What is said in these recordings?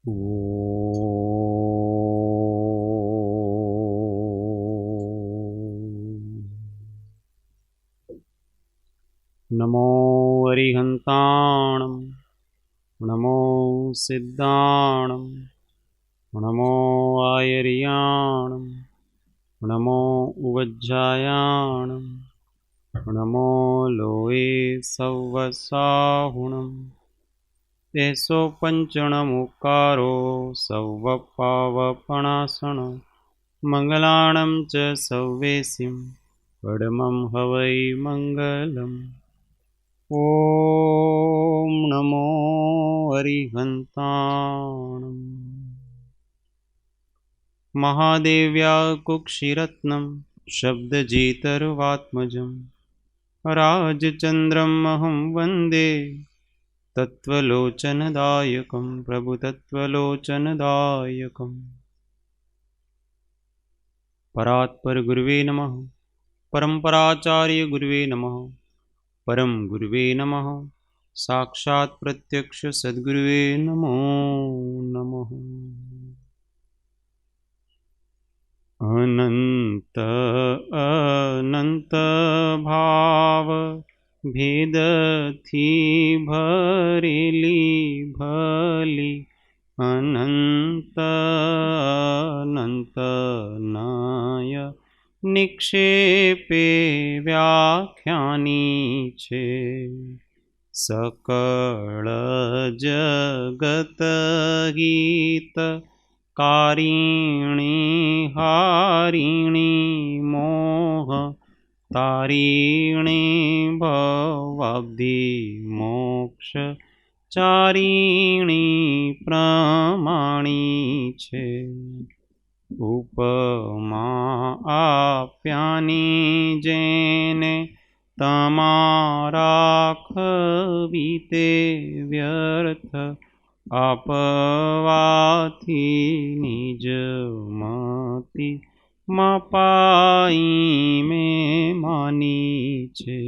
नमो अरिहन्ताणं नमो सिद्धाणं नमो आयर्याणं नमो उवज्जायाणं नमो लोये सव्वसाहुणं तेसो पञ्चणमुकारो सव्वपावपणासण मङ्गलाणं च सव्वेसिं पडमं हवै मङ्गलम्। ॐ नमो अरिहन्ताणम् महादेव्या कुक्षिरत्नं शब्दजितर्वात्मजं राजचन्द्रमहं वन्दे तत्त्वलोचनदायकं प्रभुतत्त्वलोचनदायकम्। परात्पर गुरुवे नमः, परम्पराचार्य गुरुवे नमः, परम गुरुवे नमः, साक्षात् प्रत्यक्ष सद्गुरुवे नमो नमः। अनंत अनंत भाव भेद थी भरेली भली अनंत अनंत नाय निक्षेपे व्याख्यानी छे सकल जगत गीत कारिणी हारिणी मोह तारिणी भवाब्धि मोक्ष चारिणी प्रमाणी छे उपमा आप्यानी जेने तमारा खवीते व्यर्थ आपवाथी निज मति मपाई में मानी छे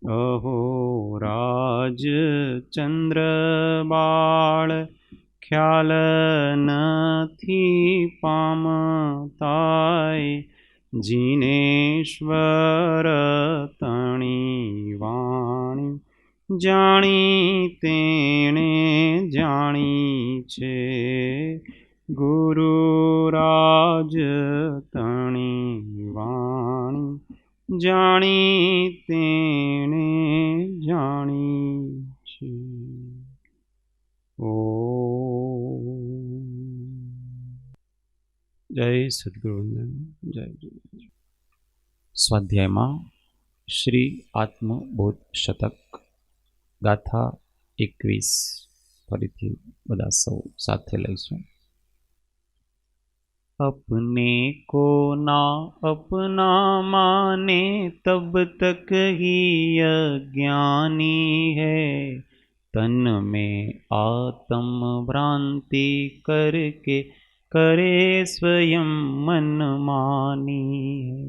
अहो राज चंद्र बाळ ख्याल नथी पामताय जिनेश्वर तणी वाणी जाणी तेणे जाणी छे गुरुराज तणी वाणी जाणी तेणे जाणी छे। जय सद्गुरुवंदन। जय जय। स्वाध्याय में श्री आत्मबोध शतक गाथा 21 फरीथी बधा सौ साथे लईशुं। अपने को ना अपना माने तब तक ही अज्ञानी है तन में आत्म भ्रांति करके करे स्वयं मनमानी है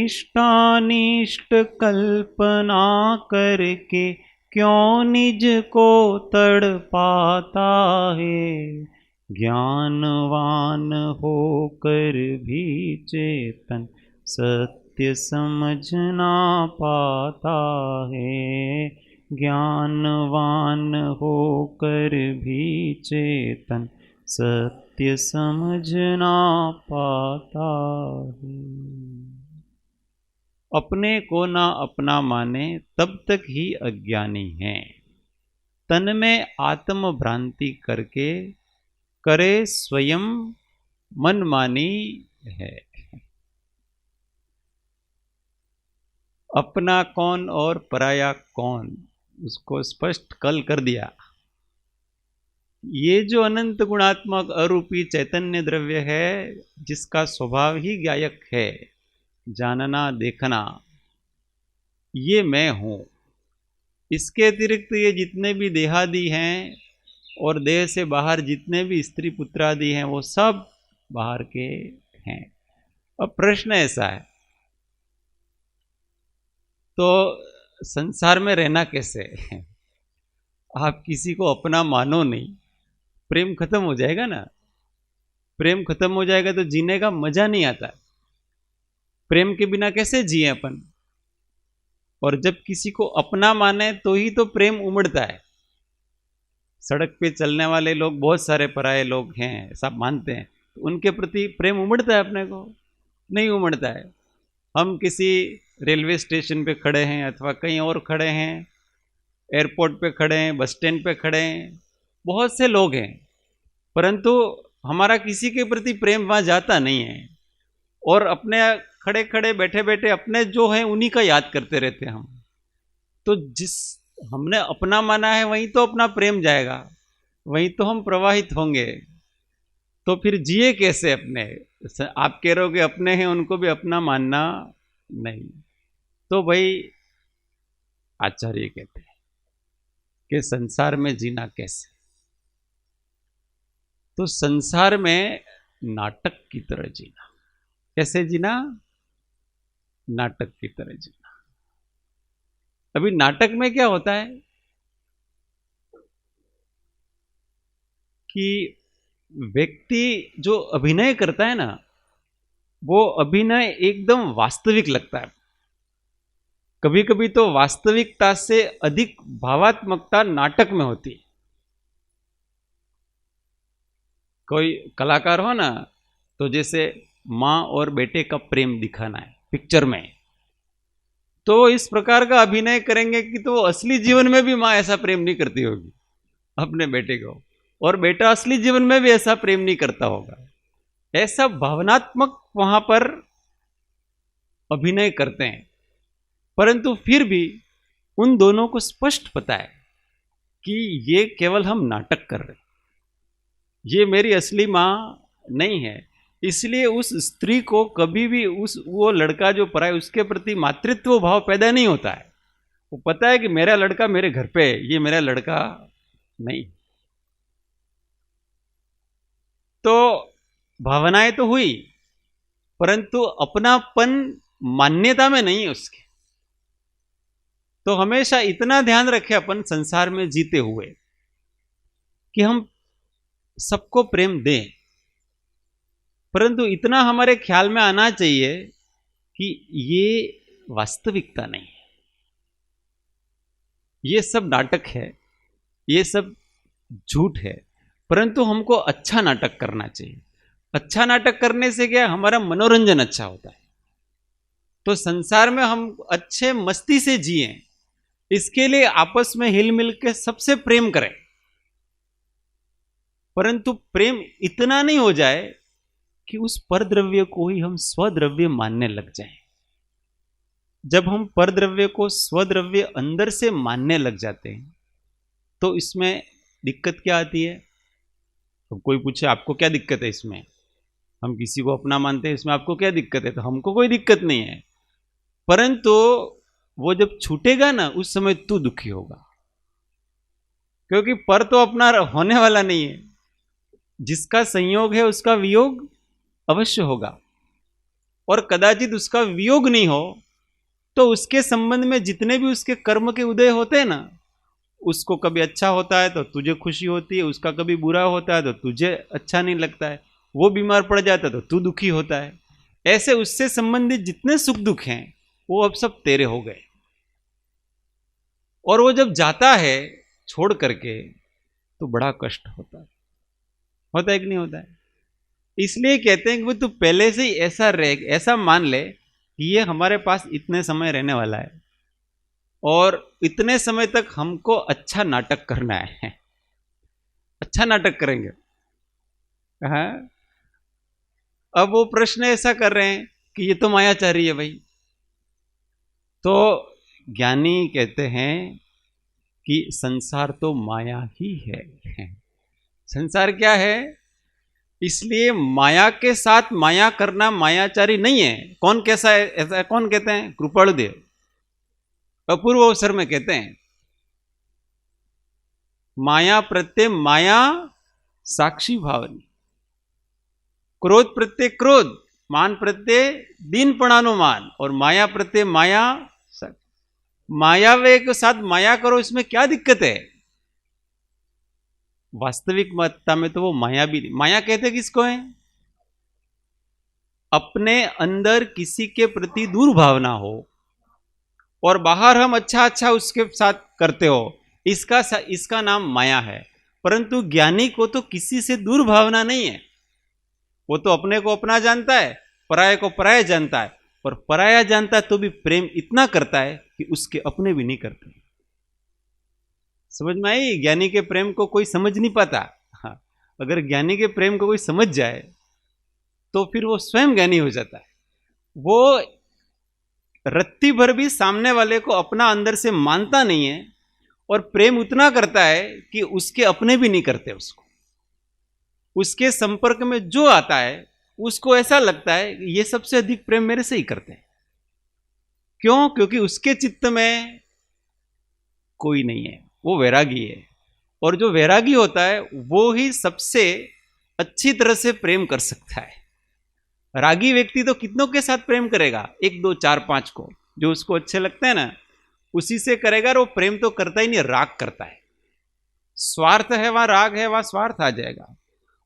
इष्टानिष्ट कल्पना करके क्यों निज को तड़पाता है ज्ञानवान होकर भी चेतन सत्य समझ ना पाता है ज्ञानवान होकर भी चेतन सत्य समझ ना पाता है। अपने को ना अपना माने तब तक ही अज्ञानी है तन में आत्म भ्रांति करके करे स्वयं मनमानी है। अपना कौन और पराया कौन उसको स्पष्ट कल कर दिया। ये जो अनंत गुणात्मक अरूपी चैतन्य द्रव्य है जिसका स्वभाव ही गायक है जानना देखना ये मैं हूँ। इसके अतिरिक्त ये जितने भी देहादि हैं और देह से बाहर जितने भी स्त्री पुत्रादि हैं वो सब बाहर के हैं। अब प्रश्न ऐसा है तो संसार में रहना कैसे? आप किसी को अपना मानो नहीं प्रेम खत्म हो जाएगा ना। प्रेम खत्म हो जाएगा तो जीने का मजा नहीं आता। प्रेम के बिना कैसे जिए अपन। और जब किसी को अपना माने तो ही तो प्रेम उमड़ता है। सड़क पे चलने वाले लोग बहुत सारे पराये लोग हैं, सब मानते हैं, तो उनके प्रति प्रेम उमड़ता है अपने को? नहीं उमड़ता है। हम किसी रेलवे स्टेशन पे खड़े हैं अथवा कहीं और खड़े हैं, एयरपोर्ट पे खड़े हैं, बस स्टैंड पे खड़े हैं, बहुत से लोग हैं, परंतु हमारा किसी के प्रति प्रेम वहाँ जाता नहीं है। और अपने खड़े खड़े बैठे बैठे अपने जो है उन्हीं का याद करते रहते हैं हम। तो जिस हमने अपना माना है वहीं तो अपना प्रेम जाएगा, वहीं तो हम प्रवाहित होंगे। तो फिर जिए कैसे अपने? आप कह रहे हो कि अपने हैं, उनको भी अपना मानना नहीं। तो भाई आचार्य कहते हैं कि संसार में जीना कैसे? तो संसार में नाटक की तरह जीना। कैसे जीना? नाटक की तरह जीना। अभी नाटक में क्या होता है कि व्यक्ति जो अभिनय करता है ना, वो अभिनय एकदम वास्तविक लगता है। कभी कभी तो वास्तविकता से अधिक भावात्मकता नाटक में होती है। कोई कलाकार हो ना, तो जैसे माँ और बेटे का प्रेम दिखाना है पिक्चर में, तो इस प्रकार का अभिनय करेंगे कि तो असली जीवन में भी माँ ऐसा प्रेम नहीं करती होगी अपने बेटे को, और बेटा असली जीवन में भी ऐसा प्रेम नहीं करता होगा। ऐसा भावनात्मक वहां पर अभिनय करते हैं, परंतु फिर भी उन दोनों को स्पष्ट पता है कि ये केवल हम नाटक कर रहे हैं, ये मेरी असली माँ नहीं है। इसलिए उस स्त्री को कभी भी वो लड़का जो पराया उसके प्रति मातृत्व भाव पैदा नहीं होता है। वो पता है कि मेरा लड़का मेरे घर पे है, ये मेरा लड़का नहीं। तो भावनाएं तो हुई, परंतु अपनापन मान्यता में नहीं है उसके। तो हमेशा इतना ध्यान रखें अपन संसार में जीते हुए कि हम सबको प्रेम दें, परंतु इतना हमारे ख्याल में आना चाहिए कि ये वास्तविकता नहीं है, ये सब नाटक है, ये सब झूठ है। परंतु हमको अच्छा नाटक करना चाहिए। अच्छा नाटक करने से क्या, हमारा मनोरंजन अच्छा होता है। तो संसार में हम अच्छे मस्ती से जिए, इसके लिए आपस में हिल मिल के सबसे प्रेम करें, परंतु प्रेम इतना नहीं हो जाए कि उस परद्रव्य को ही हम स्वद्रव्य मानने लग जाएं। जब हम परद्रव्य को स्वद्रव्य अंदर से मानने लग जाते हैं तो इसमें दिक्कत क्या आती है? तो कोई पूछे आपको क्या दिक्कत है इसमें? हम किसी को अपना मानते हैं, इसमें आपको क्या दिक्कत है? तो हमको कोई दिक्कत नहीं है, परंतु वो जब छूटेगा ना उस समय तू दुखी होगा, क्योंकि पर तो अपना होने वाला नहीं है। जिसका संयोग है उसका वियोग अवश्य होगा, और कदाचित उसका वियोग नहीं हो तो उसके संबंध में जितने भी उसके कर्म के उदय होते हैं ना, उसको कभी अच्छा होता है तो तुझे खुशी होती है, उसका कभी बुरा होता है तो तुझे अच्छा नहीं लगता है, वो बीमार पड़ जाता है तो तू दुखी होता है। ऐसे उससे संबंधित जितने सुख दुख हैं वो अब सब तेरे हो गए। और वो जब जाता है छोड़ करके तो बड़ा कष्ट होता है कि नहीं होता है? इसलिए कहते हैं कि तू पहले से ही ऐसा रह, ऐसा मान ले कि ये हमारे पास इतने समय रहने वाला है और इतने समय तक हमको अच्छा नाटक करना है। अच्छा नाटक करेंगे। हाँ, अब वो प्रश्न ऐसा कर रहे हैं कि ये तो मायाचारी है भाई। तो ज्ञानी कहते हैं कि संसार तो माया ही है। संसार क्या है? इसलिए माया के साथ माया करना मायाचारी नहीं है। कौन कैसा है? ऐसा कौन कहते हैं? कृपाणुदेव अपूर्व अवसर में कहते हैं, माया प्रत्यय माया साक्षी भावनी, क्रोध प्रत्यय क्रोध, मान प्रत्यय दीनपणानो मान, और माया प्रत्यय माया। मायावे के साथ माया करो, इसमें क्या दिक्कत है? वास्तविकता में तो वो माया भी नहीं। माया कहते किसको है? अपने अंदर किसी के प्रति दुर्भावना हो और बाहर हम अच्छा अच्छा उसके साथ करते हो, इसका नाम माया है। परंतु ज्ञानी को तो किसी से दुर्भावना नहीं है। वो तो अपने को अपना जानता है, पराये को पराया जानता है, और पराया जानता है तो भी प्रेम इतना करता है कि उसके अपने भी नहीं करते। समझ में आई? ज्ञानी के प्रेम को कोई समझ नहीं पाता। हाँ, अगर ज्ञानी के प्रेम को कोई समझ जाए तो फिर वो स्वयं ज्ञानी हो जाता है। वो रत्ती भर भी सामने वाले को अपना अंदर से मानता नहीं है, और प्रेम उतना करता है कि उसके अपने भी नहीं करते उसको। उसके संपर्क में जो आता है उसको ऐसा लगता है कि ये सबसे अधिक प्रेम मेरे से ही करते हैं। क्यों? क्योंकि उसके चित्त में कोई नहीं है, वो वैरागी है। और जो वैरागी होता है वो ही सबसे अच्छी तरह से प्रेम कर सकता है। रागी व्यक्ति तो कितनों के साथ प्रेम करेगा? 1 2 4 5 को, जो उसको अच्छे लगते हैं ना, उसी से करेगा। और वो प्रेम तो करता ही नहीं, राग करता है। स्वार्थ है वहां राग है, वहां स्वार्थ आ जाएगा।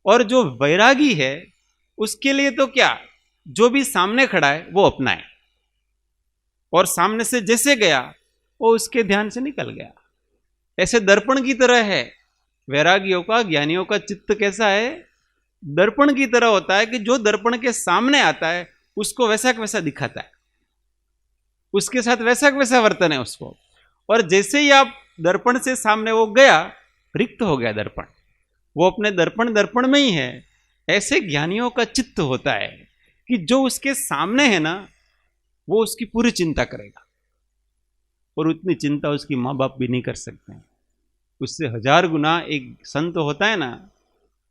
और जो वैरागी है उसके लिए तो क्या, जो भी सामने खड़ा है वो अपना है, और सामने से जैसे गया वो उसके ध्यान से निकल गया। ऐसे दर्पण की तरह है वैरागियों का। ज्ञानियों का चित्त कैसा है? दर्पण की तरह होता है कि जो दर्पण के सामने आता है उसको वैसा का वैसा दिखाता है, उसके साथ वैसा का वैसा वर्तन है उसको। और जैसे ही आप दर्पण से सामने वो गया, रिक्त हो गया दर्पण, वो अपने दर्पण में ही है। ऐसे ज्ञानियों का चित्त होता है कि जो उसके सामने है ना, वो उसकी पूरी चिंता करेगा। और उतनी चिंता उसकी माँ बाप भी नहीं कर सकते हैं। उससे 1000 गुना एक संत होता है ना,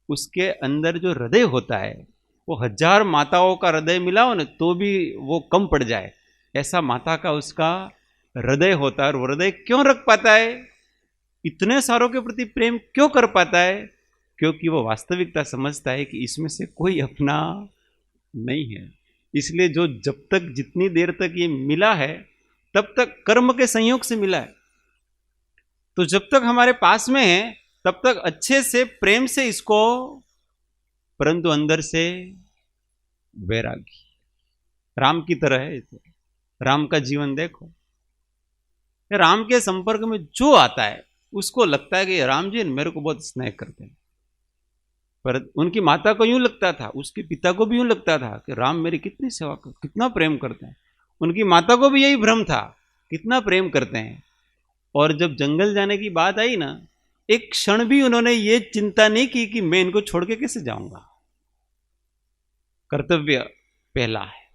उसके अंदर जो हृदय होता है वो 1000 माताओं का हृदय मिलाओ ना तो भी वो कम पड़ जाए, ऐसा माता का उसका हृदय होता है। और वो हृदय क्यों रख पाता है, इतने सारों के प्रति प्रेम क्यों कर पाता है? क्योंकि वो वास्तविकता समझता है कि इसमें से कोई अपना नहीं है। इसलिए जो जब तक जितनी देर तक ये मिला है तब तक कर्म के संयोग से मिला है। तो जब तक हमारे पास में है तब तक अच्छे से प्रेम से इसको, परंतु अंदर से वैरागी। राम की तरह है। राम का जीवन देखो, राम के संपर्क में जो आता है उसको लगता है कि राम जी मेरे को बहुत स्नेह करते हैं। पर उनकी माता को यूं लगता था, उसके पिता को भी यूं लगता था कि राम मेरी कितनी सेवा कर, कितना प्रेम करते हैं। उनकी माता को भी यही भ्रम था, कितना प्रेम करते हैं। और जब जंगल जाने की बात आई ना, एक क्षण भी उन्होंने ये चिंता नहीं की कि मैं इनको छोड़ के कैसे जाऊंगा। कर्तव्य पहला है।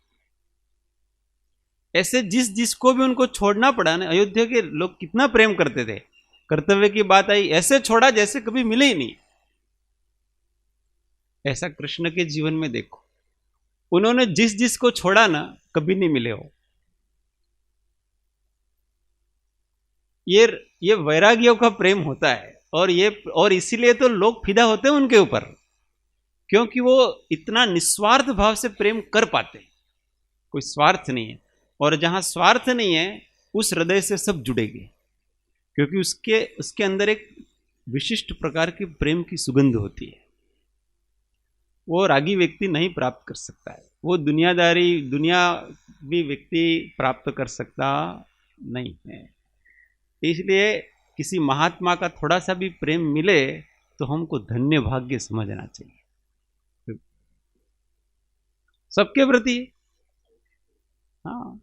ऐसे जिसको भी उनको छोड़ना पड़ा ना, अयोध्या के लोग कितना प्रेम करते थे, कर्तव्य की बात आई ऐसे छोड़ा जैसे कभी मिले ही नहीं। ऐसा कृष्ण के जीवन में देखो, उन्होंने जिसको छोड़ा ना कभी नहीं मिले हो। ये वैरागियों का प्रेम होता है। और इसीलिए तो लोग फिदा होते हैं उनके ऊपर, क्योंकि वो इतना निस्वार्थ भाव से प्रेम कर पाते हैं, कोई स्वार्थ नहीं है। और जहां स्वार्थ नहीं है उस हृदय से सब जुड़ेंगे, क्योंकि उसके अंदर एक विशिष्ट प्रकार की प्रेम की सुगंध होती है। वो रागी व्यक्ति नहीं प्राप्त कर सकता है, वो दुनियावी व्यक्ति प्राप्त कर सकता नहीं है। इसलिए किसी महात्मा का थोड़ा सा भी प्रेम मिले तो हमको धन्य भाग्य समझना चाहिए सबके प्रति। हाँ,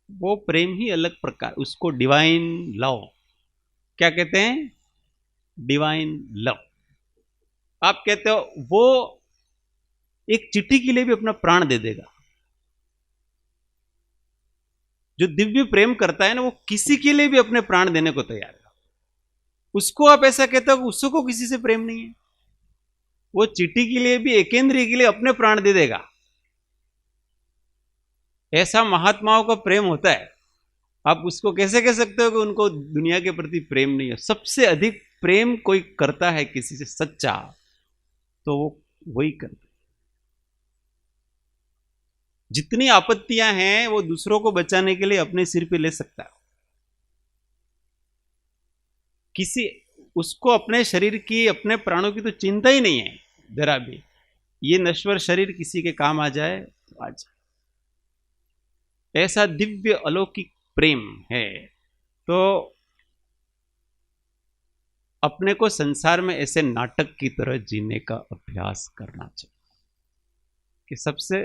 वो प्रेम ही अलग प्रकार, उसको डिवाइन लव क्या कहते हैं? Divine love. आप कहते हो वो एक चिट्ठी के लिए भी अपना प्राण दे देगा। जो दिव्य प्रेम करता है ना, वो किसी के लिए भी अपने प्राण देने को तैयार है। उसको आप ऐसा कहते हो उसको किसी से प्रेम नहीं है, वो चिट्ठी के लिए भी, एकेंद्रीय के लिए अपने प्राण दे देगा। ऐसा महात्माओं का प्रेम होता है। आप उसको कैसे कह सकते हो कि उनको दुनिया के प्रति प्रेम नहीं है? सबसे अधिक प्रेम कोई करता है किसी से सच्चा, तो वो वही करता है। जितनी आपत्तियां हैं वो दूसरों को बचाने के लिए अपने सिर पे ले सकता है। उसको अपने शरीर की, अपने प्राणों की तो चिंता ही नहीं है जरा भी। ये नश्वर शरीर किसी के काम आ जाए तो आ जाए, ऐसा दिव्य अलौकिक प्रेम है। तो अपने को संसार में ऐसे नाटक की तरह जीने का अभ्यास करना चाहिए कि सबसे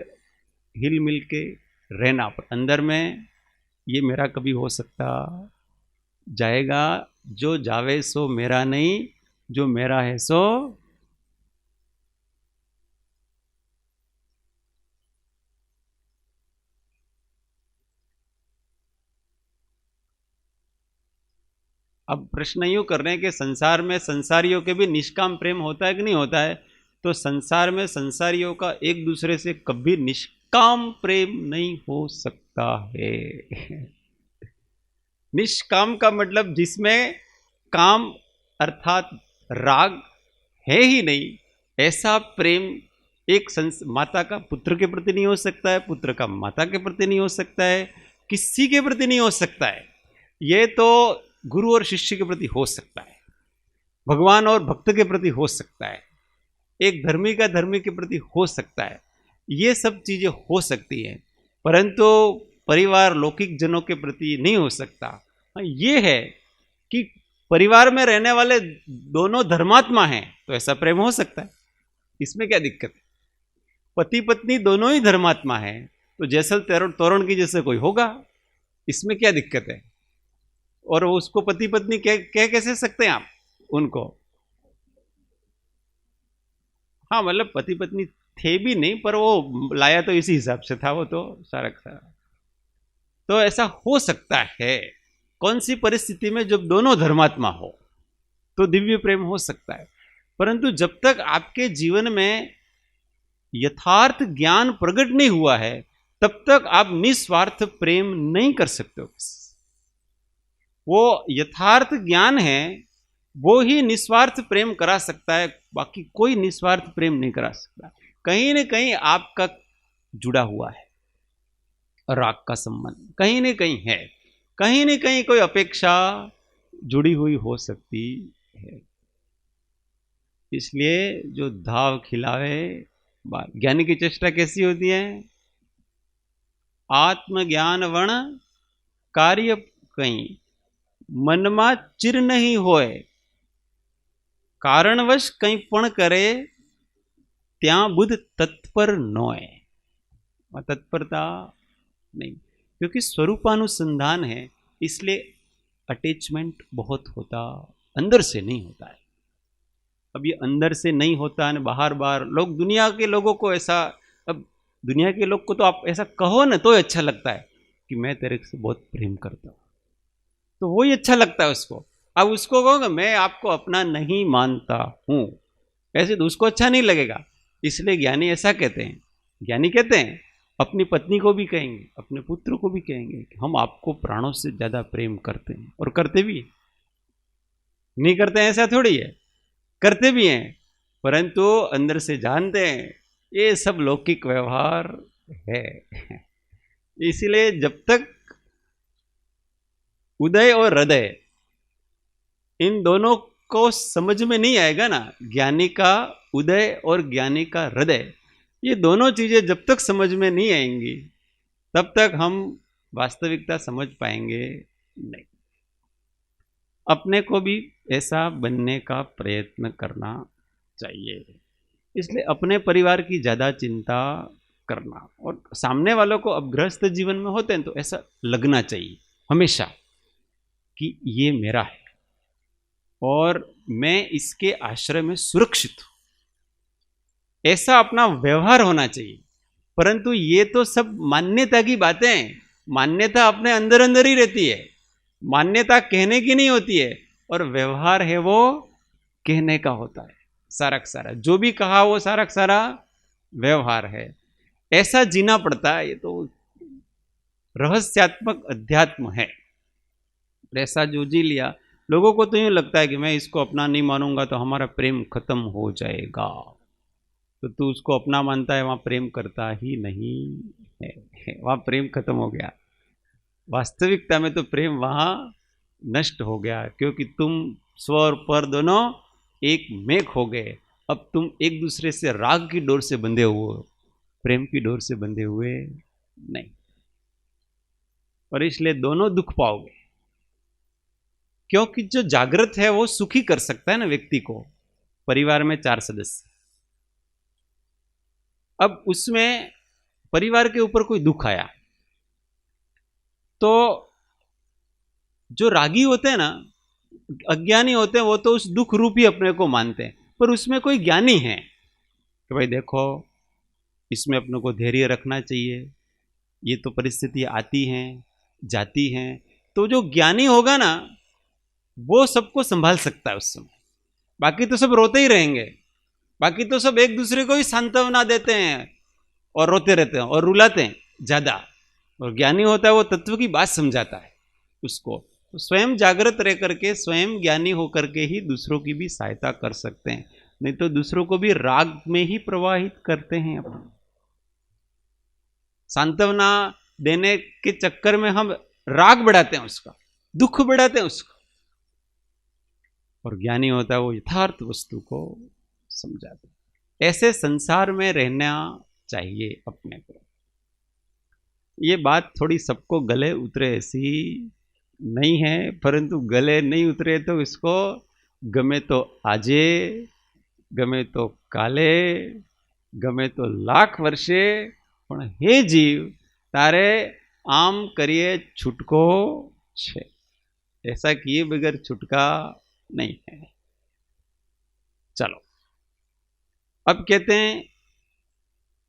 हिल मिल के रहना। पर अंदर में ये मेरा कभी हो सकता जाएगा, जो जावे सो मेरा नहीं, जो मेरा है सो। अब प्रश्न यूं कर रहे हैं कि संसार में संसारियों के भी निष्काम प्रेम होता है कि नहीं होता है? तो संसार में संसारियों का एक दूसरे से कभी निष्काम प्रेम नहीं हो सकता है। निष्काम का मतलब जिसमें काम अर्थात राग है ही नहीं, ऐसा प्रेम एक माता का पुत्र के प्रति नहीं हो सकता है, पुत्र का माता के प्रति नहीं हो सकता है, किसी के प्रति नहीं हो सकता है। ये तो गुरु और शिष्य के प्रति हो सकता है, भगवान और भक्त के प्रति हो सकता है, एक धर्मी का धर्मी के प्रति हो सकता है। ये सब चीजें हो सकती हैं, परंतु परिवार लौकिक जनों के प्रति नहीं हो सकता। ये है कि परिवार में रहने वाले दोनों धर्मात्मा हैं तो ऐसा प्रेम हो सकता है, इसमें क्या दिक्कत है? पति पत्नी दोनों ही धर्मात्मा हैं तो जैसल तोरण की जैसे कोई होगा, इसमें क्या दिक्कत है? और उसको पति पत्नी कह कैसे सकते हैं आप उनको? हाँ मतलब पति पत्नी थे भी नहीं, पर वो लाया तो इसी हिसाब से था, वो तो सारा सारा। तो ऐसा हो सकता है। कौन सी परिस्थिति में? जब दोनों धर्मात्मा हो तो दिव्य प्रेम हो सकता है। परंतु जब तक आपके जीवन में यथार्थ ज्ञान प्रकट नहीं हुआ है तब तक आप निस्वार्थ प्रेम नहीं कर सकते हो। वो यथार्थ ज्ञान है, वो ही निस्वार्थ प्रेम करा सकता है, बाकी कोई निस्वार्थ प्रेम नहीं करा सकता। कहीं न कहीं आपका जुड़ा हुआ है राग का संबंध, कहीं न कहीं है, कहीं न कहीं कोई अपेक्षा जुड़ी हुई हो सकती है। इसलिए जो धाव खिलावे, ज्ञानी की चेष्टा कैसी होती है? आत्मज्ञान वण कार्य कहीं મનમાં ચિર નહીં હોય, કારણવશ કંઈ પણ કરે ત્યાં બુદ્ધ તત્પર નોય। तत्परता नहीं, क्योंकि स्वरूपानुसंधान है, इसलिए अटैचमेंट बहुत होता अंदर से नहीं होता है। अब ये अंदर से नहीं होता है, बाहर बाहर लोग, दुनिया के लोगों को ऐसा, अब दुनिया के लोग को तो आप ऐसा कहो ना तो अच्छा लगता है कि मैं तेरे से बहुत प्रेम करता हूँ, तो वही अच्छा लगता है उसको। अब उसको कहोगे मैं आपको अपना नहीं मानता हूं, ऐसे तो उसको अच्छा नहीं लगेगा। इसलिए ज्ञानी ऐसा कहते हैं, ज्ञानी कहते हैं अपनी पत्नी को भी कहेंगे, अपने पुत्र को भी कहेंगे कि हम आपको प्राणों से ज्यादा प्रेम करते हैं, और करते भी हैं। नहीं करते हैं ऐसा थोड़ी है, करते भी हैं, परंतु अंदर से जानते हैं ये सब लौकिक व्यवहार है। इसलिए जब तक उदय और हृदय इन दोनों को समझ में नहीं आएगा ना, ज्ञानी का उदय और ज्ञानी का हृदय, ये दोनों चीजें जब तक समझ में नहीं आएंगी तब तक हम वास्तविकता समझ पाएंगे नहीं। अपने को भी ऐसा बनने का प्रयत्न करना चाहिए। इसलिए अपने परिवार की ज्यादा चिंता करना, और सामने वालों को अब गृहस्थ जीवन में होते हैं तो ऐसा लगना चाहिए हमेशा कि ये मेरा है और मैं इसके आश्रय में सुरक्षित हूं, ऐसा अपना व्यवहार होना चाहिए। परंतु ये तो सब मान्यता की बातें हैं, मान्यता अपने अंदर अंदर ही रहती है, मान्यता कहने की नहीं होती है, और व्यवहार है वो कहने का होता है। सारा का सारा जो भी कहा वो सारा का सारा व्यवहार है, ऐसा जीना पड़ता है। ये तो रहस्यात्मक अध्यात्म है। ऐसा जो जी लिया, लोगों को तो यूं लगता है कि मैं इसको अपना नहीं मानूंगा तो हमारा प्रेम खत्म हो जाएगा, तो तू उसको अपना मानता है, वहां प्रेम करता ही नहीं है, वहां प्रेम खत्म हो गया। वास्तविकता में तो प्रेम वहां नष्ट हो गया, क्योंकि तुम स्व और पर दोनों एक मेक हो गए। अब तुम एक दूसरे से राग की डोर से बंधे हुए, प्रेम की डोर से बंधे हुए नहीं, और इसलिए दोनों दुख पाओगे। क्योंकि जो जागृत है वो सुखी कर सकता है ना व्यक्ति को। परिवार में 4 सदस्य, अब उसमें परिवार के ऊपर कोई दुख आया तो जो रागी होते हैं ना, अज्ञानी होते हैं, वो तो उस दुख रूप ही अपने को मानते हैं। पर उसमें कोई ज्ञानी है कि भाई देखो, इसमें अपने को धैर्य रखना चाहिए, ये तो परिस्थिति आती हैं जाती हैं। तो जो ज्ञानी होगा ना, वो सबको संभाल सकता है उस समय। बाकी तो सब रोते ही रहेंगे, बाकी तो सब एक दूसरे को ही सांत्वना देते हैं और रोते रहते हैं और रुलाते हैं ज्यादा। और ज्ञानी होता है वो तत्व की बात समझाता है उसको। तो स्वयं जागृत रह करके, स्वयं ज्ञानी होकर के ही दूसरों की भी सहायता कर सकते हैं, नहीं तो दूसरों को भी राग में ही प्रवाहित करते हैं। अपन सांत्वना देने के चक्कर में हम राग बढ़ाते हैं, उसका दुख बढ़ाते हैं उसका। और ज्ञानी होता है वो यथार्थ वस्तु को समझाता है। ऐसे संसार में रहना चाहिए अपने को। ये बात थोड़ी सबको गले उतरे ऐसी नहीं है, परंतु गले नहीं उतरे तो इसको गमे तो आजे, गमे तो काले, गमे तो लाख वर्षे, पण हे जीव तारे आम करिए छुटको छे। ऐसा किए बगैर छुटका नहीं है। चलो अब कहते हैं,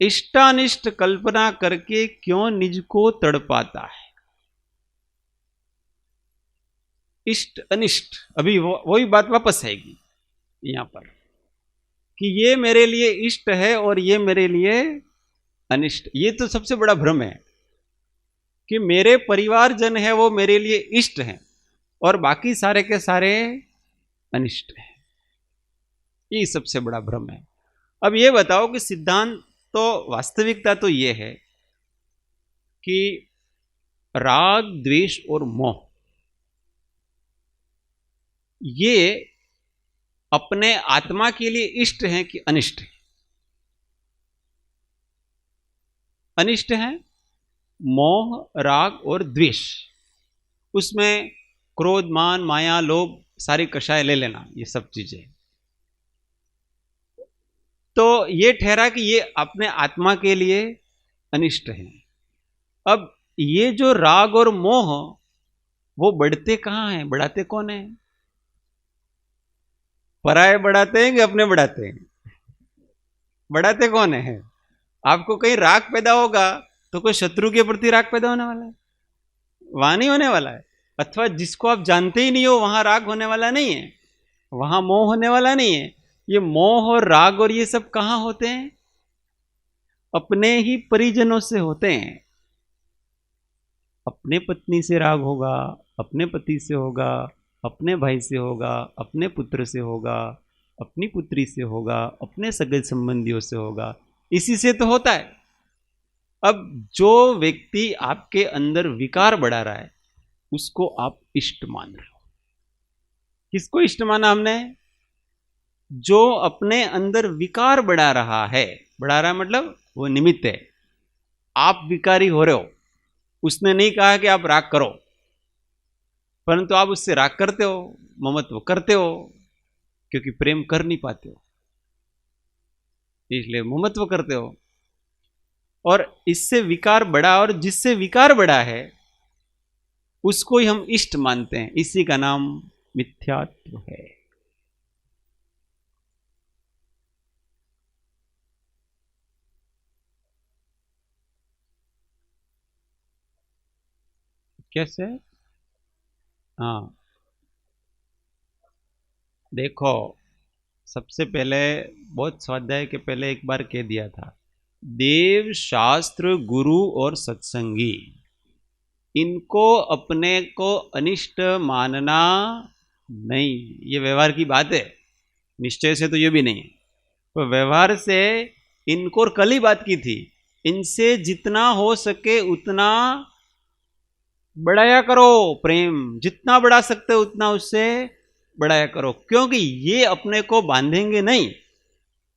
इष्टानिष्ट कल्पना करके क्यों निज को तड़पाता है। इष्ट अनिष्ट, अभी वही बात वापस आएगी यहां पर कि ये मेरे लिए इष्ट है और ये मेरे लिए अनिष्ट। ये तो सबसे बड़ा भ्रम है कि मेरे परिवारजन है वो मेरे लिए इष्ट हैं और बाकी सारे के सारे अनिष्ट हैं। ये सबसे बड़ा भ्रम है। अब ये बताओ कि सिद्धांत तो, वास्तविकता तो ये है कि राग द्वेष और मोह ये अपने आत्मा के लिए इष्ट हैं कि अनिष्ट हैं। अनिष्ट हैं मोह, राग और द्वेष। उसमें क्रोध, मान, माया, लोभ, सारी कषाय ले लेना, ये सब चीजें। तो ये ठहरा कि ये अपने आत्मा के लिए अनिष्ट हैं। अब ये जो राग और मोह वो बढ़ते कहां हैं, बढ़ाते कौन है? पराये बढ़ाते हैं कि अपने बढ़ाते हैं? बढ़ाते कौन है? आपको कहीं राग पैदा होगा तो कोई शत्रु के प्रति राग पैदा होने वाला है? वहां नहीं होने वाला है। अथवा जिसको आप जानते ही नहीं हो वहां राग होने वाला नहीं है, वहां मोह होने वाला नहीं है। ये मोह और राग और ये सब कहां होते हैं? अपने ही परिजनों से होते हैं। अपने पत्नी से राग होगा, अपने पति से होगा, अपने भाई से होगा, अपने पुत्र से होगा, अपनी पुत्री से होगा, अपने सगे संबंधियों से होगा। इसी से तो होता है। अब जो व्यक्ति आपके अंदर विकार बढ़ा रहा है उसको आप इष्ट मान रहे हो। किसको इष्ट माना हमने? जो अपने अंदर विकार बढ़ा रहा है। बढ़ा रहा है मतलब वो निमित्त है। आप विकारी हो रहे हो। उसने नहीं कहा कि आप राग करो, परंतु आप उससे राग करते हो, ममत्व करते हो, क्योंकि प्रेम कर नहीं पाते हो, इसलिए ममत्व करते हो। और इससे विकार बढ़ा, और जिससे विकार बढ़ा है उसको ही हम इष्ट मानते हैं। इसी का नाम मिथ्यात्व है। कैसे? हाँ, देखो, सबसे पहले बहुत स्वाध्याय के पहले एक बार कह दिया था, देव, शास्त्र, गुरु और सत्संगी, इनको अपने को अनिष्ट मानना नहीं। ये व्यवहार की बात है, निश्चय से तो ये भी नहीं है। तो व्यवहार से इनको, और कल ही बात की थी, इनसे जितना हो सके उतना बढ़ाया करो प्रेम। जितना बढ़ा सकते हो उतना उससे बढ़ाया करो, क्योंकि ये अपने को बांधेंगे नहीं।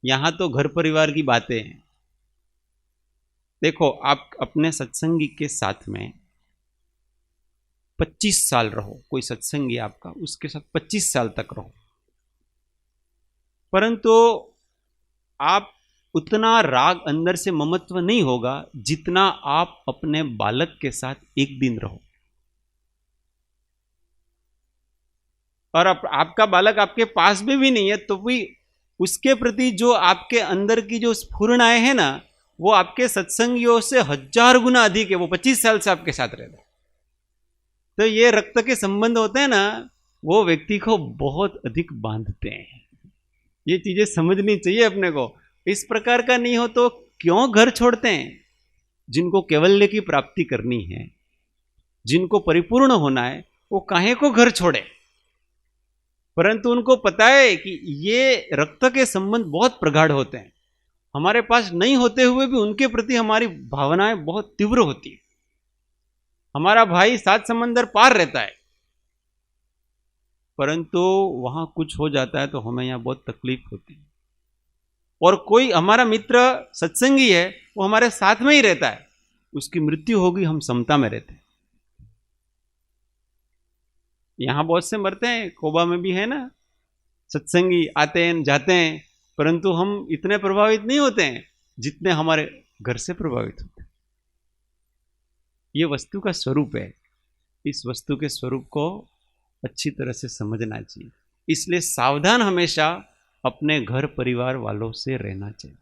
यहां तो घर परिवार की बातें हैं। देखो, आप अपने सत्संगी के साथ में 25 साल रहो, कोई सत्संगी आपका, उसके साथ 25 साल तक रहो, परंतु आप उतना राग अंदर से ममत्व नहीं होगा जितना आप अपने बालक के साथ एक दिन रहो। और आपका बालक आपके पास में भी नहीं है तो भी उसके प्रति जो आपके अंदर की जो स्फुरणाएं है ना, वो आपके सत्संगियों से 1000 गुना अधिक है। वो 25 साल से आपके साथ रहता है। तो ये रक्त के संबंध होते हैं ना, वो व्यक्ति को बहुत अधिक बांधते हैं। ये चीजें समझनी चाहिए अपने को। इस प्रकार का नहीं हो तो क्यों घर छोड़ते हैं? जिनको कैवल्य की प्राप्ति करनी है, जिनको परिपूर्ण होना है, वो काहे को घर छोड़े? परंतु उनको पता है कि ये रक्त के संबंध बहुत प्रगाढ़ होते हैं। हमारे पास नहीं होते हुए भी उनके प्रति हमारी भावनाएं बहुत तीव्र होती है। हमारा भाई 7 समंदर पार रहता है, परंतु वहां कुछ हो जाता है तो हमें यहां बहुत तकलीफ होती है। और कोई हमारा मित्र सत्संगी है, वो हमारे साथ में ही रहता है, उसकी मृत्यु होगी, हम समता में रहते हैं। यहां बहुत से मरते हैं, कोबा में भी है ना, सत्संगी आते हैं जाते हैं, परंतु हम इतने प्रभावित नहीं होते हैं जितने हमारे घर से प्रभावित होते हैं। ये वस्तु का स्वरूप है। इस वस्तु के स्वरूप को अच्छी तरह से समझना चाहिए। इसलिए सावधान हमेशा अपने घर परिवार वालों से रहना चाहिए,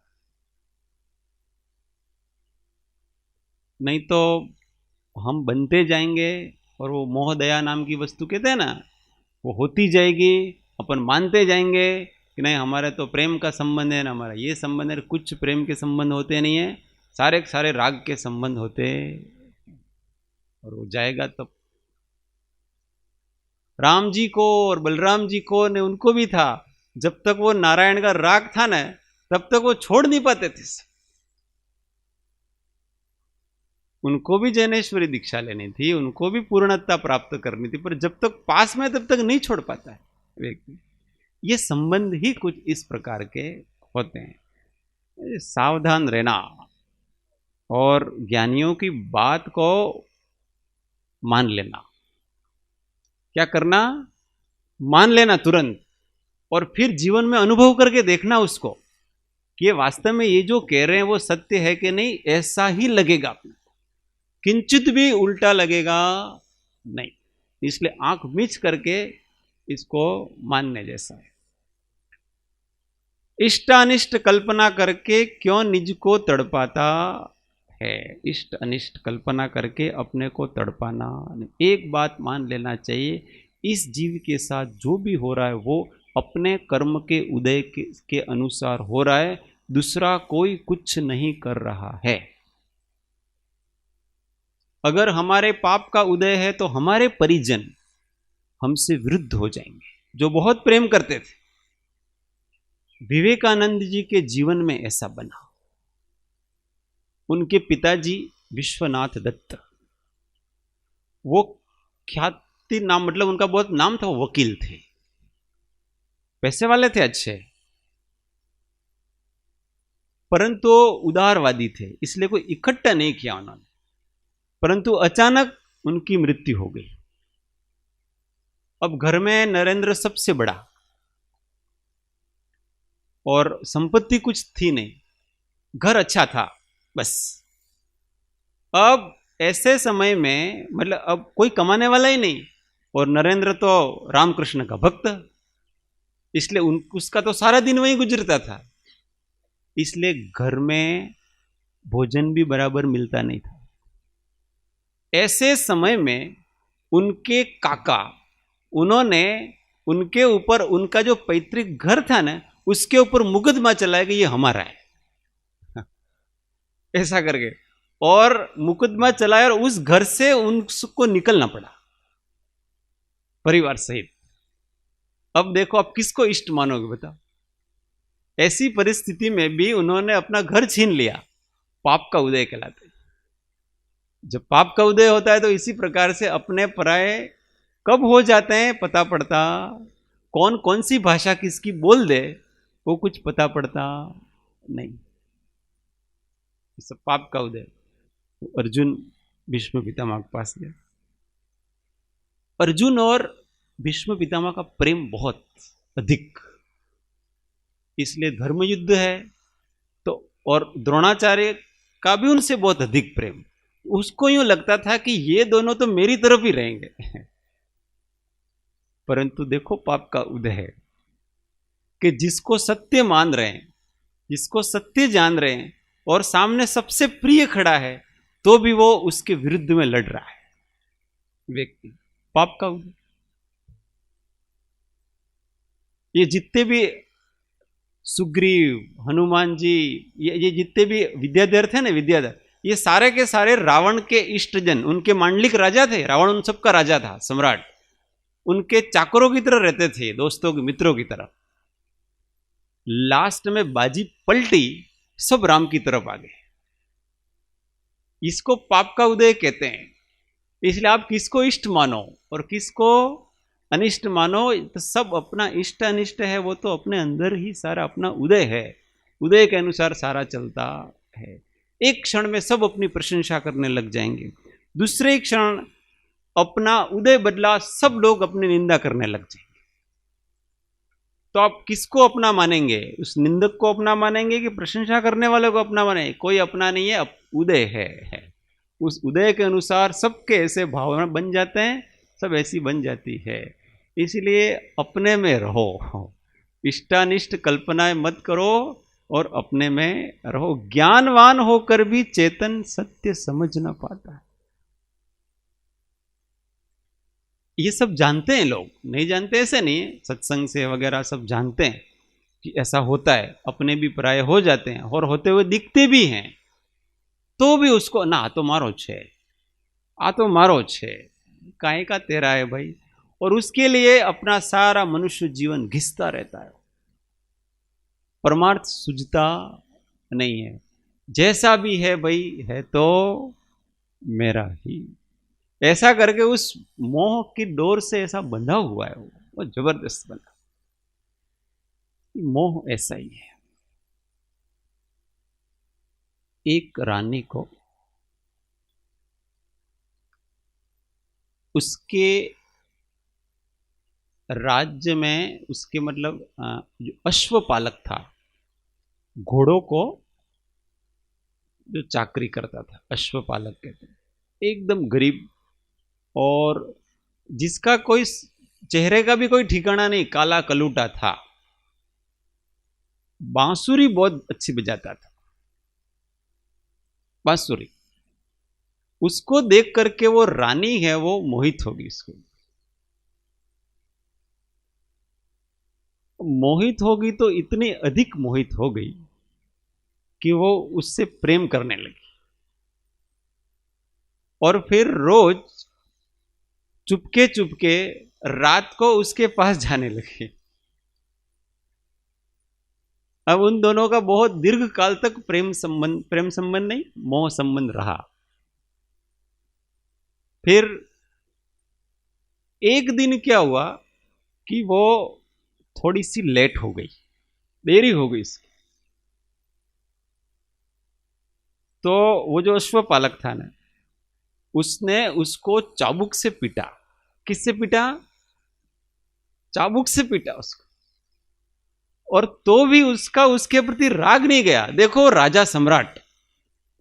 नहीं तो हम बनते जाएंगे और वो मोह दया नाम की वस्तु कहते हैं ना, वो होती जाएगी। अपन मानते जाएंगे कि नहीं हमारे तो प्रेम का संबंध है ना, हमारा ये संबंध है। कुछ प्रेम के संबंध होते नहीं है, सारे सारे राग के संबंध होते, और वो जाएगा तब। राम जी को और बलराम जी को ने उनको भी था, जब तक वो नारायण का राग था ना, तब तक वो छोड़ नहीं पाते थे। उनको भी जैनेश्वरी दीक्षा लेनी थी, उनको भी पूर्णता प्राप्त करनी थी, पर जब तक पास में तब तक नहीं छोड़ पाता है व्यक्ति। ये संबंध ही कुछ इस प्रकार के होते हैं। सावधान रहना और ज्ञानियों की बात को मान लेना। क्या करना? मान लेना तुरंत, और फिर जीवन में अनुभव करके देखना उसको कि ये वास्तव में ये जो कह रहे हैं वो सत्य है कि नहीं। ऐसा ही लगेगा अपने, किंचित भी उल्टा लगेगा नहीं। इसलिए आंख मीच करके इसको मानने जैसा है। इष्टानिष्ट कल्पना करके क्यों निज को तड़पाता है? इष्ट अनिष्ट कल्पना करके अपने को तड़पाना। एक बात मान लेना चाहिए, इस जीव के साथ जो भी हो रहा है वो अपने कर्म के उदय के अनुसार हो रहा है, दूसरा कोई कुछ नहीं कर रहा है। अगर हमारे पाप का उदय है तो हमारे परिजन हमसे विरुद्ध हो जाएंगे, जो बहुत प्रेम करते थे। विवेकानंद जी के जीवन में ऐसा बना। उनके पिताजी विश्वनाथ दत्त, वो ख्याति नाम, मतलब उनका बहुत नाम था, वो वकील थे, पैसे वाले थे, अच्छे, परंतु उदारवादी थे, इसलिए कोई इकट्ठा नहीं किया उन्होंने। परंतु अचानक उनकी मृत्यु हो गई। अब घर में नरेंद्र सबसे बड़ा, और संपत्ति कुछ थी नहीं, घर अच्छा था बस। अब ऐसे समय में, मतलब अब कोई कमाने वाला ही नहीं, और नरेंद्र तो रामकृष्ण का भक्त, इसलिए उसका तो सारा दिन वहीं गुजरता था। इसलिए घर में भोजन भी बराबर मिलता नहीं था। ऐसे समय में उनके काका, उन्होंने उनके ऊपर, उनका जो पैतृक घर था ना, उसके ऊपर मुकदमा चलाया कि ये हमारा है, ऐसा करके, और मुकदमा चलाया, और उस घर से उनको निकलना पड़ा परिवार सहित। अब देखो, आप किसको इष्ट मानोगे बताओ? ऐसी परिस्थिति में भी उन्होंने अपना घर छीन लिया। पाप का उदय कहलाता है। जब पाप का उदय होता है तो इसी प्रकार से अपने पराये कब हो जाते हैं पता पड़ता, कौन कौन सी भाषा किसकी बोल दे वो कुछ पता पड़ता नहीं। सब पाप का उदय। अर्जुन भीष्म पितामह के पास गया। अर्जुन और भीष्म पितामह का प्रेम बहुत अधिक, इसलिए धर्म युद्ध है तो, और द्रोणाचार्य का भी उनसे बहुत अधिक प्रेम। उसको यूं लगता था कि ये दोनों तो मेरी तरफ ही रहेंगे। परंतु देखो पाप का उदय है कि जिसको सत्य मान रहे हैं, जिसको सत्य जान रहे हैं और सामने सबसे प्रिय खड़ा है, तो भी वो उसके विरुद्ध में लड़ रहा है व्यक्ति। पाप का उदय। ये जितने भी सुग्रीव, हनुमान जी, ये जितने भी विद्याधर थे ना, विद्याधर, ये सारे के सारे रावण के इष्टजन, उनके मांडलिक राजा थे। रावण उन सबका राजा था, सम्राट। उनके चाकरों की तरह रहते थे, दोस्तों के, मित्रों की तरह। लास्ट में बाजी पलटी, सब राम की तरफ आ गए। इसको पाप का उदय कहते हैं। इसलिए आप किसको इष्ट मानो और किसको अनिष्ट मानो, तो सब अपना इष्ट अनिष्ट है, वो तो अपने अंदर ही सारा अपना उदय है। उदय के अनुसार सारा चलता है। एक क्षण में सब अपनी प्रशंसा करने लग जाएंगे, दूसरे क्षण अपना उदय बदला, सब लोग अपनी निंदा करने लग जाएंगे। तो आप किसको अपना मानेंगे? उस निंदक को अपना मानेंगे कि प्रशंसा करने वाले को अपना मानेंगे? कोई अपना नहीं है, उदय है। उस उदय के अनुसार सबके ऐसे भावना बन जाते हैं, सब ऐसी बन जाती है। इसलिए अपने में रहो, इष्टानिष्ट कल्पनाएं मत करो और अपने में रहो। ज्ञानवान होकर भी चेतन सत्य समझ ना पाता है। ये सब जानते हैं लोग, नहीं जानते ऐसे नहीं है, सत्संग से वगैरह सब जानते हैं कि ऐसा होता है। अपने भी पराये हो जाते हैं और होते हुए दिखते भी हैं, तो भी उसको ना, आ तो मारो छे, आ तो मारो छे, काहे का तेरा है भाई। और उसके लिए अपना सारा मनुष्य जीवन घिसता रहता है। परमार्थ सूझता नहीं है। जैसा भी है भाई, है तो मेरा ही, ऐसा करके उस मोह की डोर से ऐसा बंधा हुआ है वो जबरदस्त बना। मोह ऐसा ही है। एक रानी को उसके राज्य में, उसके मतलब जो अश्वपालक था, घोड़ों को जो चाकरी करता था, अश्वपालक कहते हैं, एकदम गरीब, और जिसका कोई चेहरे का भी कोई ठिकाना नहीं, काला कलूटा था। बांसुरी बहुत अच्छी बजाता था, बांसुरी। उसको देख करके वो रानी है, वो मोहित होगी। इसको मोहित होगी तो इतनी अधिक मोहित हो गई कि वो उससे प्रेम करने लगी, और फिर रोज चुपके चुपके रात को उसके पास जाने लगी। अब उन दोनों का बहुत दीर्घ काल तक प्रेम संबंध नहीं, मोह संबंध रहा। फिर एक दिन क्या हुआ कि वो थोड़ी सी लेट हो गई, देरी हो गई इसकी। तो वो जो अश्वपालक था ना, उसने उसको चाबुक से पीटा। किससे पीटा? चाबुक से पीटा उसको। और तो भी उसका उसके प्रति राग नहीं गया। देखो, राजा सम्राट,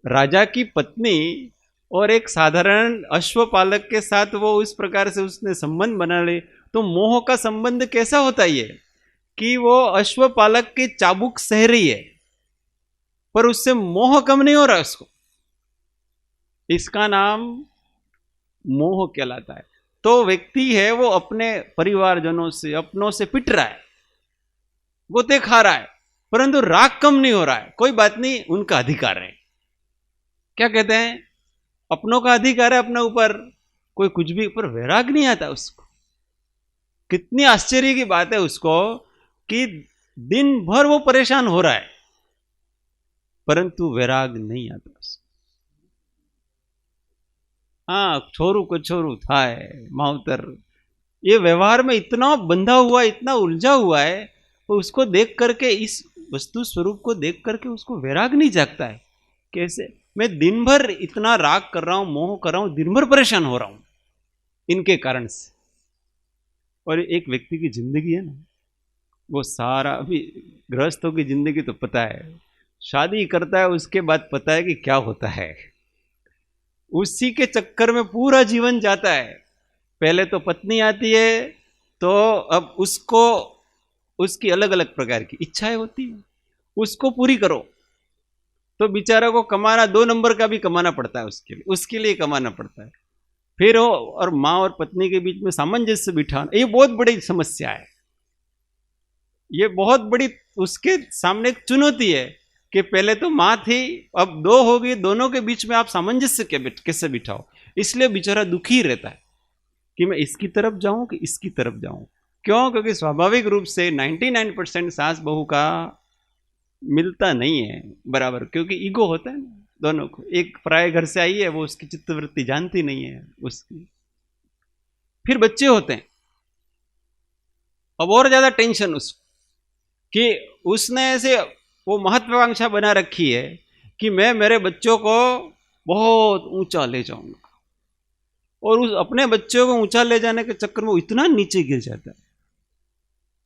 राजा की पत्नी और एक साधारण अश्वपालक के साथ वो इस प्रकार से उसने संबंध बना ले, तो मोह का संबंध कैसा होता है कि वो अश्वपालक की चाबुक सह रही है, पर उससे मोह कम नहीं हो रहा उसको। इसका नाम मोह कहलाता है। तो व्यक्ति है वो अपने परिवारजनों से, अपनों से पिट रहा है, गोते खा रहा है, परंतु राग कम नहीं हो रहा है। कोई बात नहीं, उनका अधिकार है। क्या कहते हैं? अपनों का अधिकार है अपने ऊपर, कोई कुछ भी, पर वैराग नहीं आता उसको। कितनी आश्चर्य की बात है उसको कि दिन भर वो परेशान हो रहा है, परंतु वैराग नहीं आता उसको। हाँ, छोरू को छोरू थाय मावतर, ये व्यवहार में इतना बंधा हुआ, इतना उलझा हुआ है, तो उसको देख करके, इस वस्तु स्वरूप को देख करके उसको वैराग नहीं जागता है। कैसे? मैं दिन भर इतना राग कर रहा हूं, मोह कर रहा हूं, दिन भर परेशान हो रहा हूं इनके कारण से। और एक व्यक्ति की जिंदगी है ना, वो सारा, अभी गृहस्थों की जिंदगी तो पता है, शादी करता है उसके बाद पता है कि क्या होता है, उसी के चक्कर में पूरा जीवन जाता है। पहले तो पत्नी आती है, तो अब उसको, उसकी अलग अलग प्रकार की इच्छाएं होती है, उसको पूरी करो। तो बेचारा को कमाना, 2 नंबर का भी कमाना पड़ता है, उसके लिए कमाना पड़ता है। फिर वो, और माँ और पत्नी के बीच में सामंजस्य बिठाना, ये बहुत बड़ी समस्या है। ये बहुत बड़ी उसके सामने एक चुनौती है कि पहले तो माँ थी, अब 2 हो गई, दोनों के बीच में आप सामंजस्य कैसे बिठाओ। इसलिए बेचारा दुखी रहता है कि मैं इसकी तरफ जाऊं कि इसकी तरफ जाऊं। क्यों? क्योंकि स्वाभाविक रूप से 99% सास बहू का मिलता नहीं है बराबर, क्योंकि ईगो होता है ना दोनों को। एक पराये घर से आई है, वो उसकी चित्तवृत्ति जानती नहीं है उसकी। फिर बच्चे होते हैं, अब और ज्यादा टेंशन उसको, कि उसने ऐसे वो महत्वाकांक्षा बना रखी है कि मैं मेरे बच्चों को बहुत ऊंचा ले जाऊंगा, और उस अपने बच्चों को ऊंचा ले जाने के चक्कर में वो इतना नीचे गिर जाता है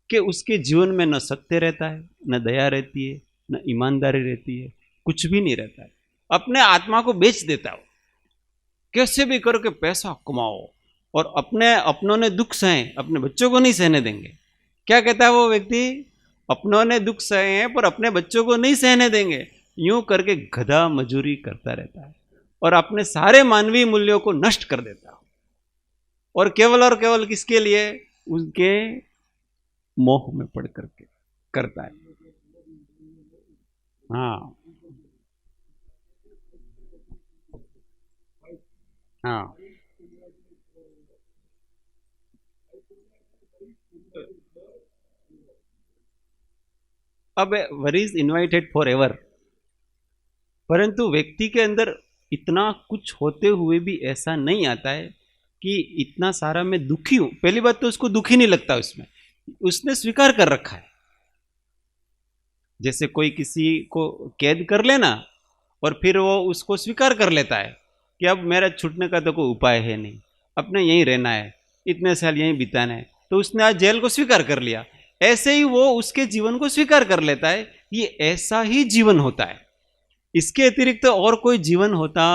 कि उसके जीवन में न सत्य रहता है, न दया रहती है, न ईमानदारी रहती है, कुछ भी नहीं रहता है। अपने आत्मा को बेच देता है, कैसे भी करके पैसा कमाओ, और अपने अपनों ने दुख सहे, अपने बच्चों को नहीं सहने देंगे। क्या कहता है वो व्यक्ति? अपनों ने दुख सहे हैं पर अपने बच्चों को नहीं सहने देंगे। यूं करके गधा मजूरी करता रहता है और अपने सारे मानवीय मूल्यों को नष्ट कर देता है। और केवल किसके लिए? उनके मोह में पड़ करके करता है। हाँ हाँ। अब वरीज इनवाइटेड फॉर एवर, परंतु व्यक्ति के अंदर इतना कुछ होते हुए भी ऐसा नहीं आता है कि इतना सारा मैं दुखी हूं। पहली बात तो उसको दुखी नहीं लगता, उसमें उसने स्वीकार कर रखा है। जैसे कोई किसी को कैद कर लेना और फिर वो उसको स्वीकार कर लेता है कि अब मेरा छूटने का तो कोई उपाय है नहीं, अपने यहीं रहना है, इतने साल यहीं बिताना है, तो उसने आज जेल को स्वीकार कर लिया। ऐसे ही वो उसके जीवन को स्वीकार कर लेता है, ये ऐसा ही जीवन होता है, इसके अतिरिक्त तो और कोई जीवन होता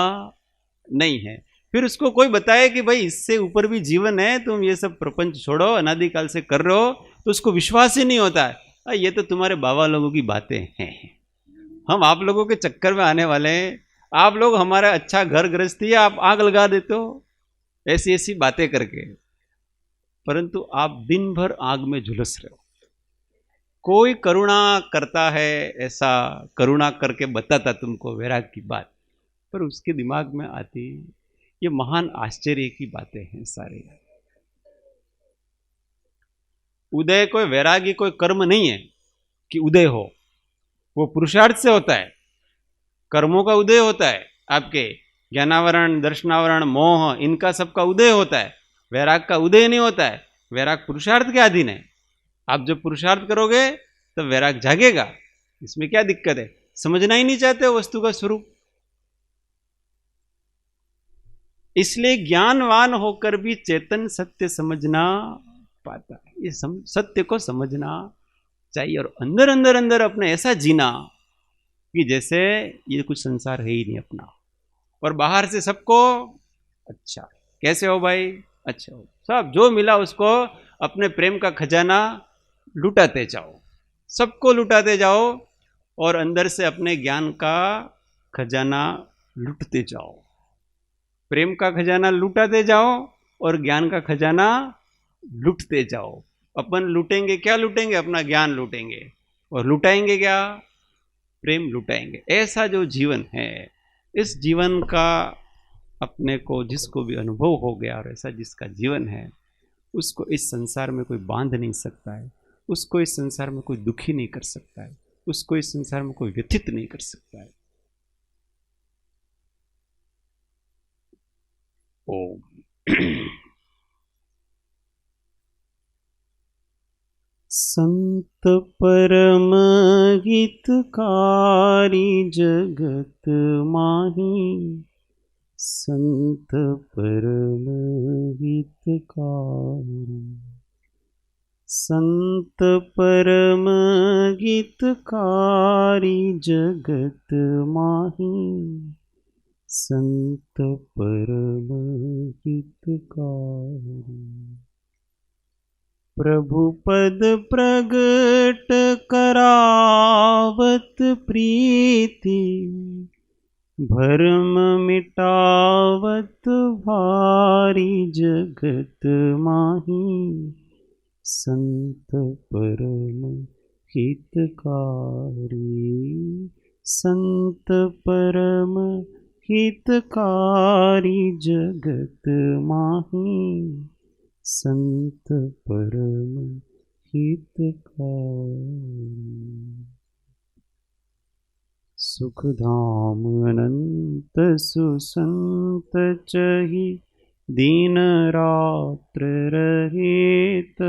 नहीं है। फिर उसको कोई बताए कि भाई इससे ऊपर भी जीवन है, तुम ये सब प्रपंच छोड़ो, अनादिकाल से कर रहे हो, तो उसको विश्वास ही नहीं होता है। ये तो तुम्हारे बाबा लोगों की बातें हैं, हम आप लोगों के चक्कर में आने वाले हैं, आप लोग हमारा अच्छा घर गृहस्थी है, आप आग लगा देते हो ऐसी ऐसी बातें करके, परंतु आप दिन भर आग में झुलस रहे हो। कोई करुणा करता है, ऐसा करुणा करके बताता तुमको वैराग की बात, पर उसके दिमाग में आती, ये महान आश्चर्य की बातें हैं सारे। उदय कोई वैरागी कोई कर्म नहीं है कि उदय हो, वो पुरुषार्थ से होता है। कर्मों का उदय होता है, आपके ज्ञानावरण, दर्शनावरण, मोह, इनका सबका उदय होता है। वैराग का उदय नहीं होता है। वैराग पुरुषार्थ के अधीन है। आप जब पुरुषार्थ करोगे तब वैराग जागेगा। इसमें क्या दिक्कत है? समझना ही नहीं चाहते हो वस्तु का स्वरूप। इसलिए ज्ञानवान होकर भी चेतन सत्य समझना पाता है। ये सत्य को समझना चाहिए और अंदर अंदर अंदर अपने ऐसा जीना कि जैसे ये कुछ संसार है ही नहीं अपना, और बाहर से सबको अच्छा, कैसे हो भाई, अच्छा हो, सब जो मिला उसको अपने प्रेम का खजाना लुटाते जाओ, सबको लुटाते जाओ, और अंदर से अपने ज्ञान का खजाना लुटते जाओ। प्रेम का खजाना लुटाते जाओ और ज्ञान का खजाना लुटते जाओ। अपन लुटेंगे क्या? लुटेंगे अपना ज्ञान लुटेंगे, और लुटाएंगे क्या? प्रेम लुटाएंगे। ऐसा जो जीवन है, इस जीवन का अपने को जिसको भी अनुभव हो गया, और ऐसा जिसका जीवन है, उसको इस संसार में कोई बांध नहीं सकता है, उसको इस संसार में कोई दुखी नहीं कर सकता है, उसको इस संसार में कोई व्यथित नहीं कर सकता है। ओम। संत परम हितकारी जगत माही, संत परम हितकारी, संत परम हितकारी जगत माही, संत परम हितकारी। प्रभु पद प्रगट करावत प्रीति, भरम मिटावत भारी जगत माही, संत परम हितकारी, संत परम हितकारी जगत माही, संत परम हितकारी। सुखधाम अनंत सुसंत चही, दिन रात्र रहित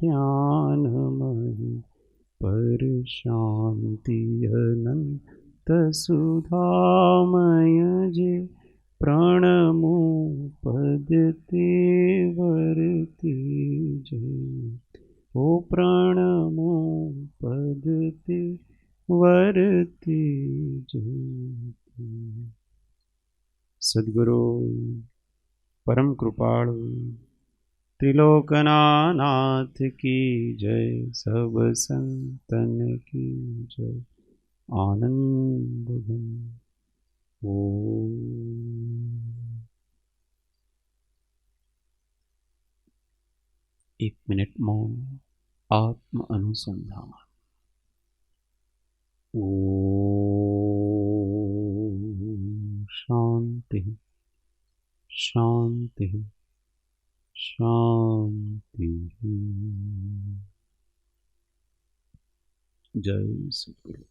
ध्यान मही, पर शांति अनंत सुधामय जे, प्रणमो पद ते वरती जय, ओ प्रणमो पद ते वरती जय। सद्गुरु परम कृपाळु त्रिलोकनाथ की जय, सब संतन की जय। आनंद घन ओम। 1 मिनट मौन आत्म अनुसंधान। ओम शांति शांति शांति। जय सद्गुरु।